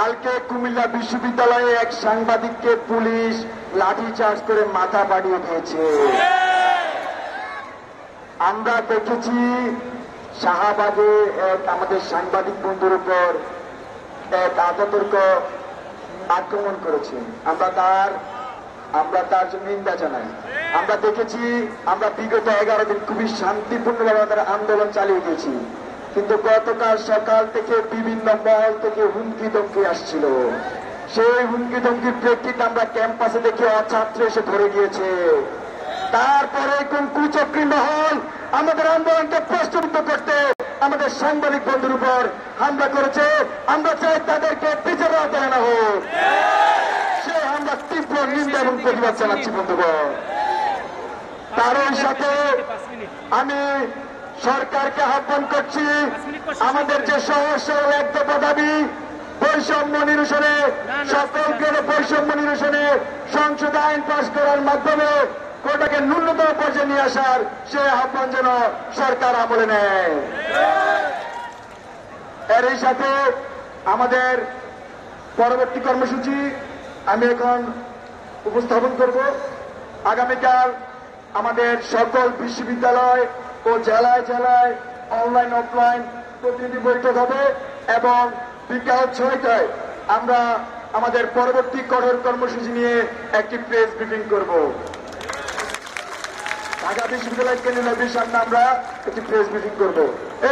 কালকে কুমিল্লা বিশ্ববিদ্যালয়ে এক সাংবাদিককে পুলিশ লাঠিচার্জ করে মাথা ফাটিয়ে দিয়েছে। আমরা দেখেছি শাহবাগে এক আমাদের সাংবাদিক বন্ধুর উপর এক আততায়ীর আক্রমণ করেছে। আমরা তার জন্য নিন্দা জানাই। আমরা দেখেছি, আমরা বিগত 11 দিন খুবই শান্তিপূর্ণভাবে আমাদের আন্দোলন চালিয়ে গেছি, কিন্তু গতকাল সকাল থেকে বিভিন্ন মহল থেকে হুমকি ধমকি আসছিল। সেই হুমকি ধমকির প্রেক্ষিতে আমরা ক্যাম্পাসে দেখে ছাত্র এসে ধরে গিয়েছে। তারপরে কোন কুচক্রী মহল আমাদের আন্দোলনকে প্রশ্নবিদ্ধ করতে আমাদের সাংবাদিক বন্ধুর উপর হামলা করেছে। আমরা চাই তাদেরকে বিচার আনা হোক। সে আমরা তীব্র নিন্দা এবং প্রতিবাদ জানাচ্ছি বন্ধুগণ। তারই সাথে আমি সরকারকে আহ্বান করছি, আমাদের যে সহজ সরল এক দফা দাবি বৈষম্য নিরসনে, সকল গ্রেডে বৈষম্য নিরসনে সংসদে আইন পাস করার মাধ্যমে কোটাকে ন্যূনতম পর্যায়ে নিয়ে আসার সে আহ্বান যেন সরকার আমলে নেয়। এরই সাথে আমাদের পরবর্তী কর্মসূচি আমি এখন উপস্থাপন করব। আগামীকাল আমাদের সকল বিশ্ববিদ্যালয় ও জেলায় জেলায় অনলাইন অফলাইন প্রতিনিধি বৈঠক হবে এবং বিকাল 6টায় আমরা আমাদের পরবর্তী কঠোর কর্মসূচি নিয়ে একটি প্রেস ব্রিফিং করব। ঢাকা বিশ্ববিদ্যালয় কেন্দ্রীয় সামনে আমরা একটি প্রেস ব্রিফিং করব।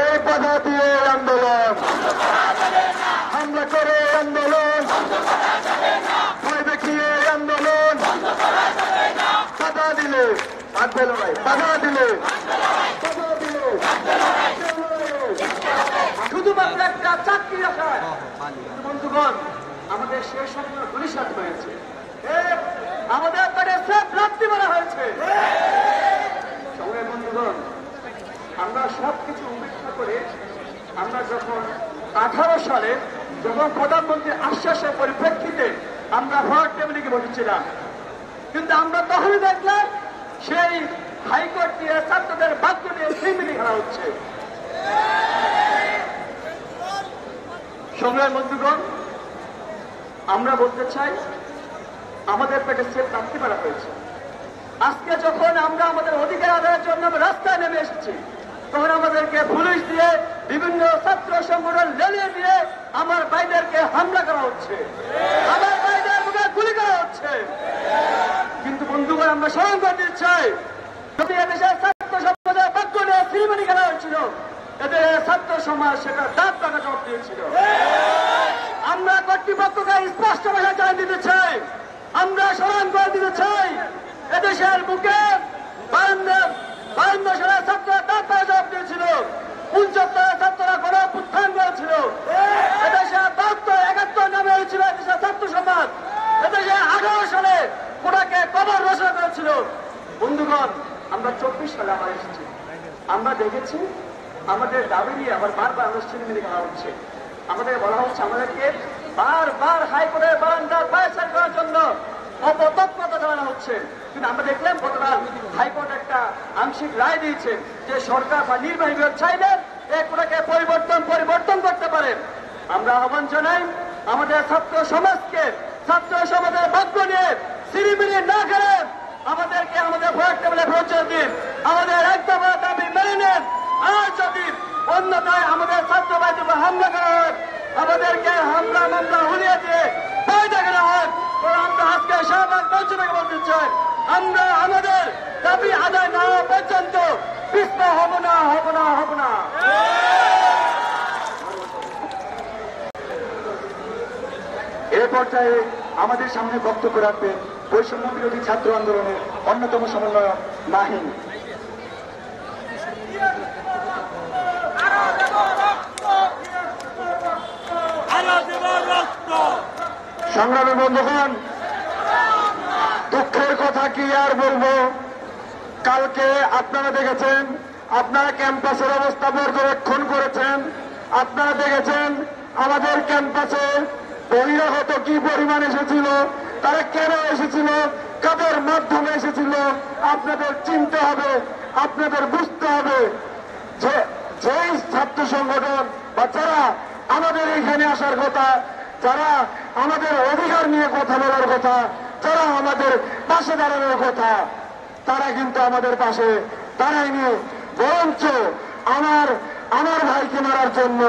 এই বাধা দিয়ে আন্দোলন, হামলা করে আন্দোলন, ভয় দেখিয়ে আন্দোলন, বাধা দিলে বাধা দিলে শুধুমাত্র একটা চাকরির আশায় বন্ধুগণ আমাদের শেষ সময় গুলিশাত হয়েছে, আমাদের পেটে সেফ লাথি মারা হয়েছে। সঙ্গে বন্ধুগণ আমরা সবকিছু উপেক্ষা করে আমরা যখন 18 সালে যখন প্রধানমন্ত্রীর আশ্বাসের পরিপ্রেক্ষিতে আমরা ভোট টেবিলে বসেছিলাম, কিন্তু আমরা তখনই দেখলাম সেই হাইকোর্ট দিয়ে ছাত্রদের বাধ্য দিয়ে সিমিলি খেলা হচ্ছে। সংগ্রামী বন্ধুগণ আমরা বলতে চাই আমাদের পেটে সেফ লাথি মারা হয়েছে। আজকে যখন আমরা আমাদের অধিকার আদায়ের জন্য রাস্তায় নেমে এসেছি, তখন আমাদেরকে পুলিশ দিয়ে বিভিন্ন ছাত্র সংগঠন লেলিয়ে দিয়ে আমার ভাইদেরকে হামলা করা হচ্ছে, আমার ভাইদের মুখে গুলি করা হচ্ছে। কিন্তু বন্ধুগণ আমরা স্মরণ করতে চাই, যদি এদেশের ছাত্র সমাজের পক্ষ নিয়ে সিনেমানি খেলা হয়েছিল, এদের ছাত্র সমাজ সেটা দাঁত টাকা জবাব দিয়েছিল। আমরা কর্তৃপক্ষকে স্পষ্ট ভাষায় জানিয়ে দিতে চাই, আমরা স্মরণ করে দিতে চাই, এদেশের বুকে 52 সালের ছাত্ররা দাঁত টাকা জবাব দিয়েছিল, 75 ছাত্ররা গণ উত্থান করেছিল, এদেশে 72-71 নামে হয়েছিল এদেশের ছাত্র সমাজ, এদেশে 18 সালে কোটাকে কবর রচনা করেছিল। বন্ধুগণ আমরা 24 সালে আবার এসেছি, আমরা দেখেছি আমাদের দাবি নিয়ে আবার বারবার আনুষ্ঠানিক মিলে করা হচ্ছে। আমাদের বলা হচ্ছে আমাদেরকে বারবার হাইকোর্টের বারান্দার পায়চার করার জন্য অপতৎপরতা জানানো হচ্ছে। কিন্তু আমরা দেখলাম গতকাল হাইকোর্ট একটা আংশিক রায় দিয়েছে যে সরকার বা নির্বাহী বিভাগ চাইলে এগুলোকে পরিবর্তন করতে পারে। আমরা আহ্বান জানাই আমাদের ছাত্র সমাজকে, ছাত্র সমাজের ভাগ্য নিয়ে সিরিমিরি না করে আমাদেরকে আমাদের ভোট টেবিলে পৌঁছে দিন, আমাদের একদম দাবি মেনে নেন। আর যদি অন্যথায় আমাদের ছাত্র ভাইদের উপর হামলা করা হয়, আমাদেরকে হামলা মামলা হুলিয়ে দিয়ে ভয় দেখানো হয়, আমরা আজকে শাহবাগ মঞ্চটাকে বলতে চাই আমরা আমাদের দাবি আদায় না হওয়া পর্যন্ত পিছপা হব না। এ পর্যায়ে আমাদের সামনে বক্তব্য রাখবেন বৈষম্য বিরোধী ছাত্র আন্দোলনের অন্যতম সমন্বয়ক মাহিন। সংগ্রামী বন্ধুগণ, দুঃখের কথা কি আর বলবো, কালকে আপনারা দেখেছেন, আপনারা ক্যাম্পাসের অবস্থা পর্যবেক্ষণ করেছেন, আপনারা দেখেছেন আমাদের ক্যাম্পাসে বহিরাগত কি পরিমাণ এসেছিল, তারা কেন এসেছিল, কাদের মাধ্যমে এসেছিল। আপনাদের চিনতে হবে, আপনাদের বুঝতে হবে যে যেই ছাত্র সংগঠন বা যারা আমাদের এখানে আসার কথা, যারা আমাদের অধিকার নিয়ে কথা বলার কথা, যারা আমাদের পাশে দাঁড়ানোর কথা, তারা কিন্তু আমাদের পাশে দাঁড়ায়নি। বরঞ্চ আমার ভাইকে মারার জন্য,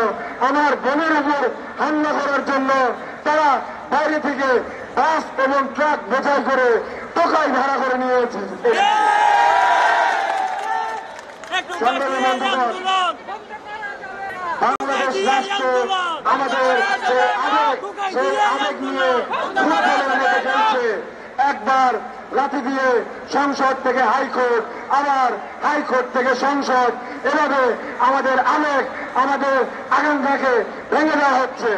আমার বোনের উপর হামলা করার জন্য তারা বাইরে থেকে বাস এবং ট্রাক বোঝাই করে টোকাই ভাড়া করে নিয়েছে। বাংলাদেশ রাষ্ট্র আমাদের সেই আবেগ নিয়ে ফুটবলের মতো খেলছে। একবার লাথি দিয়ে সংসদ থেকে হাইকোর্ট, আবার হাইকোর্ট থেকে সংসদ, এভাবে আমাদের আবেগ, আমাদের আকাঙ্ক্ষাকে ভেঙে দেওয়া হচ্ছে।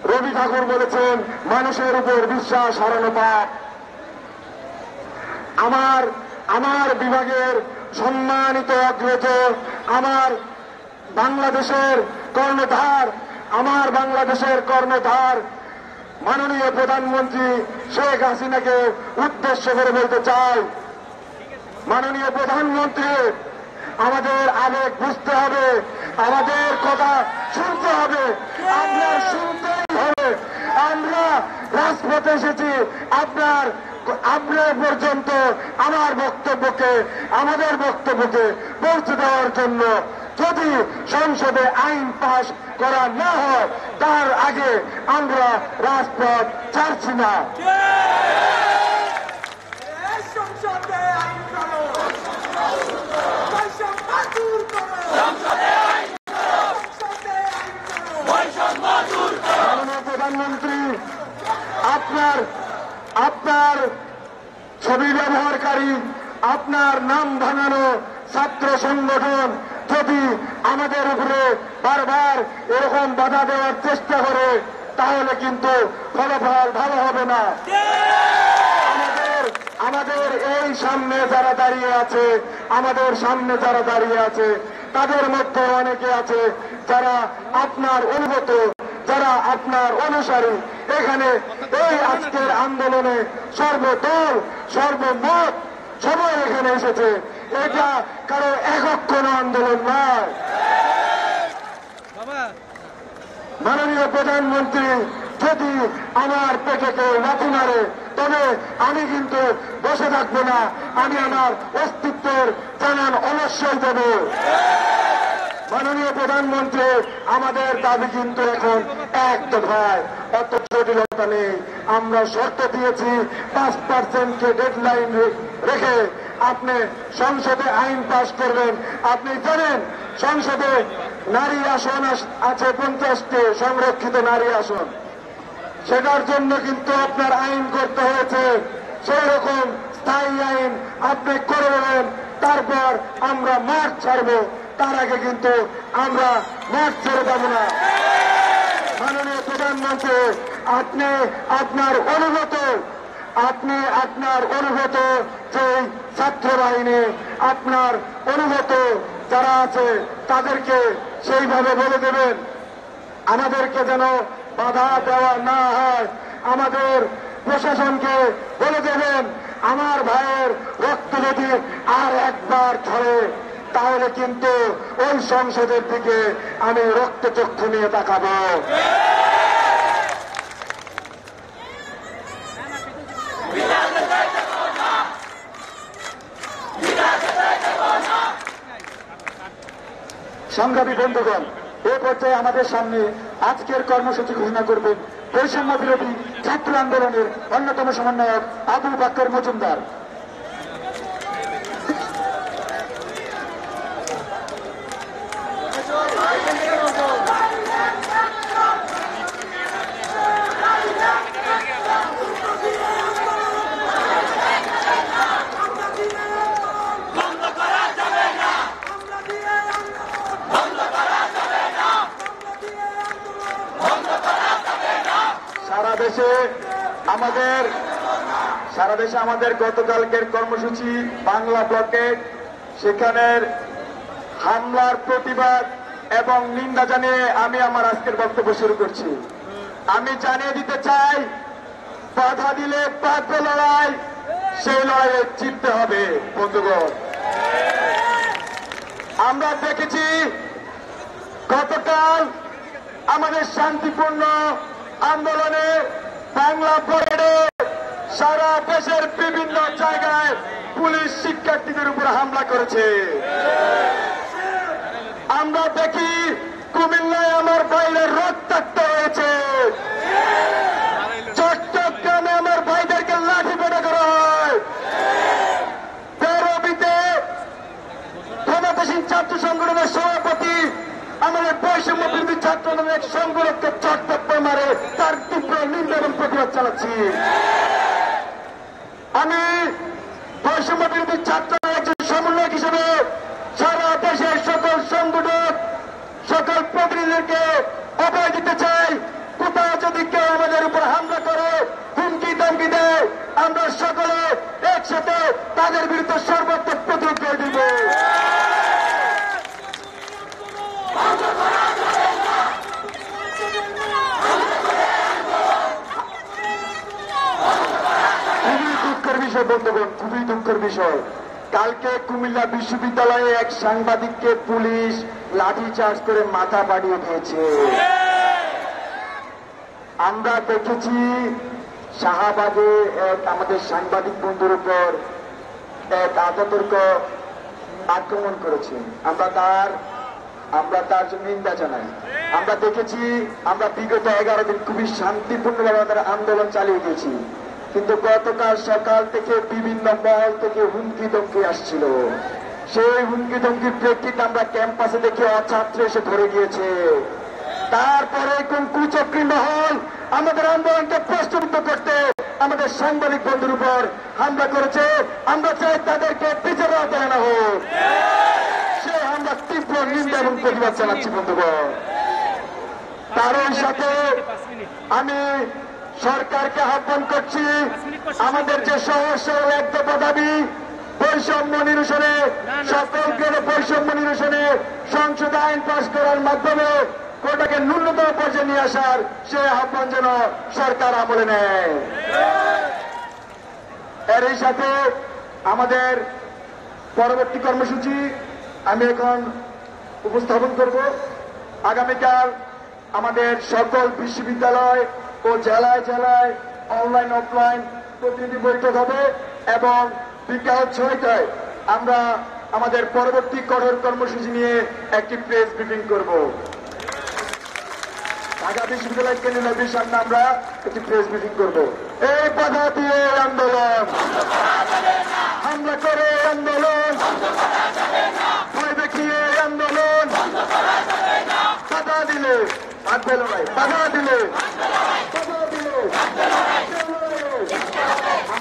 রবি ঠাকুর বলেছেন, মানুষের উপর বিশ্বাস হারানো পাপ। আমার বিভাগের সম্মানিত অগ্রজ, আমার বাংলাদেশের কর্ণধার মাননীয় প্রধানমন্ত্রী শেখ হাসিনাকে উদ্দেশ্য করে বলতে চাই, মাননীয় প্রধানমন্ত্রী, আমাদের আবেগ বুঝতে হবে, আমাদের কথা শুনতে হবে, আপনার শুনতেই হবে। আমরা রাজপথে এসেছি আপনার পর্যন্ত আমাদের বক্তব্যকে পৌঁছে দেওয়ার জন্য। যদি সংসদে আইন পাশ করা না হয়, তার আগে আমরা রাজপথ ছাড়ছি না। মাননীয় প্রধানমন্ত্রী, আপনার ছবি ব্যবহারকারী, আপনার নাম ভাঙানো ছাত্র সংগঠন যদি আমাদের উপরে বারবার এরকম বাধা দেওয়ার চেষ্টা করে, তাহলে কিন্তু ফলাফল ভালো হবে না। আমাদের এই সামনে যারা দাঁড়িয়ে আছে, তাদের মধ্যে অনেকে আছে যারা আপনার অনুগত, যারা আপনার অনুসারী। এখানে এই আজকের আন্দোলনে সর্বদল সর্বমত সবাই এখানে এসেছে। এটা কারো একক কোন আন্দোলন নয়। মাননীয় প্রধানমন্ত্রী যদি আমার পেটে কেউ লাথি মারে, তবে আমি কিন্তু বসে থাকবো না, আমি আমার অস্তিত্বের জানান অবশ্যই দেব। মাননীয় প্রধানমন্ত্রী, আমাদের দাবি কিন্তু এখন এক দফায়, অত জটিলতা নেই। আমরা শর্ত দিয়েছি 5%কে ডেডলাইন রেখে আপনি সংসদে আইন পাশ করবেন। আপনি জানেন সংসদে নারী আসন আছে 50টি সংরক্ষিত নারী আসন, সেটার জন্য কিন্তু আপনার আইন করতে হয়েছে। সেই রকম স্থায়ী আইন আপনি করে দেবেন, তারপর আমরা মাঠ ছাড়বো। তার আগে কিন্তু আমরা মাঠ ছেড়ে যাব না। মাননীয় প্রধানমন্ত্রী, আপনি আপনার অনুগত যে ছাত্র বাহিনী, আপনার অনুগত যারা আছে, তাদেরকে সেইভাবে বলে দেবেন, আমাদেরকে যেন বাধা দেওয়া না হয়। আমাদের প্রশাসনকে বলে দেবেন, আমার ভাইয়ের রক্ত যদি আর একবার ঝরে, তাহলে কিন্তু ওই সংসদের দিকে আমি রক্তচক্ষু নিয়ে তাকাবো। সংগ্রামী বন্ধুগণ, এ পর্যায়ে আমাদের সামনে আজকের কর্মসূচি ঘোষণা করবেন বৈষম্য বিরোধী ছাত্র আন্দোলনের অন্যতম সমন্বয়ক আবু বকর মজুমদার। সারা দেশে আমাদের গতকালকের কর্মসূচি বাংলা ব্লকেট, সেখানের হামলার প্রতিবাদ এবং নিন্দা জানিয়ে আমি আমার আজকের বক্তব্য শুরু করছি। আমি জানিয়ে দিতে চাই, বাধা দিলে পাল্টা লড়াই, সেই লড়াইয়ে জিততে হবে। বন্ধুগণ, আমরা দেখেছি গতকাল আমাদের শান্তিপূর্ণ আন্দোলনে বাংলা পরেডে সারা দেশের বিভিন্ন জায়গায় পুলিশ শিক্ষার্থীদের উপর হামলা করেছে। আমরা দেখি কুমিল্লায় আমার ভাইদের রক্তাক্ত হয়েছে, চট্টগ্রামে আমার ভাইদেরকে লাঠি পেটা করা হয়, পেরবিতে ক্ষমতাসীন ছাত্র সংগঠনের সভাপতি আমাদের বৈষম্য বিরোধী ছাত্র দলের সংগঠনকে চট্টগ্রাম মারে তার তীব্র নিন্দা এবং প্রতিবাদ চালাচ্ছি। আমি বৈষম্য বিরোধী ছাত্র একজন সমন্বয়ক হিসেবে সারা দেশের সকল সংগঠক সকল প্রতিনিধিদেরকে অভয় দিতে চাই, কোথাও যদি কেউ আমাদের উপর হামলা করে হুমকি ধমকি দেয় আমরা সকলে একসাথে তাদের বিরুদ্ধে সর্বাত্মক প্রতিরোধ করে দিব। খুবই দুঃখের বিষয় বন্ধুগণ, খুবই দুঃখের বিষয়। কালকে কুমিল্লা বিশ্ববিদ্যালয়ে এক সাংবাদিককে পুলিশ লাঠিচার্জ করে মাথা বাড়িয়ে দিয়েছে। আমরা দেখেছি শাহবাগে এক আমাদের সাংবাদিক বন্ধুর উপর এক আততর্ক আক্রমণ করেছে। আমরা তার জন্য নিন্দা জানাই। আমরা দেখেছি আমরা বিগত 11 দিন খুবই শান্তিপূর্ণভাবে আমাদের আন্দোলন চালিয়ে গেছি, কিন্তু গতকাল সকাল থেকে বিভিন্ন মহল থেকে হুমকি ধমকি আসছিল। সেই হুমকি ধমকির প্রেক্ষিতে আমরা ক্যাম্পাসে দেখে ছাত্র এসে ধরে গিয়েছে। তারপরে কোন কুচক্রী মহল আমাদের আন্দোলনকে প্রশ্নবিদ্ধ করতে আমাদের সাংবাদিক বন্ধুর উপর হামলা করেছে। আমরা চাই তাদেরকে বিচার আওতায় আনা হোক। সে আমরা তীব্র নিন্দা এবং প্রতিবাদ জানাচ্ছি বন্ধুগণ। তারই সাথে আমি সরকারকে আহ্বান করছি, আমাদের যে সহজ সরল এক দফা দাবি বৈষম্য নিরসনে, সকল গ্রেডে বৈষম্য নিরসনে সংসদ আইন পাস করার মাধ্যমে কোটাকে ন্যূনতম পর্যায়ে নিয়ে আসার সে আহ্বান যেন সরকার আমলে নেয়। এরই সাথে আমাদের পরবর্তী কর্মসূচি আমি এখন উপস্থাপন করব। আগামীকাল আমাদের সকল বিশ্ববিদ্যালয় ও জেলায় জেলায় অনলাইন অফলাইন প্রতিনিধি বৈঠক হবে এবং বিকাল 6টায় আমরা আমাদের পরবর্তী কঠোর কর্মসূচি নিয়ে একটি প্রেস ব্রিফিং করব। ঢাকা বিশ্ববিদ্যালয় কেন্দ্রীয় সামনে আমরা একটি প্রেস ব্রিফিং করব। এই বাধা দিয়ে আন্দোলন, হামলা করে আন্দোলন, ভয় দেখিয়ে আন্দোলন, বাধা দিলে বাধা দিলে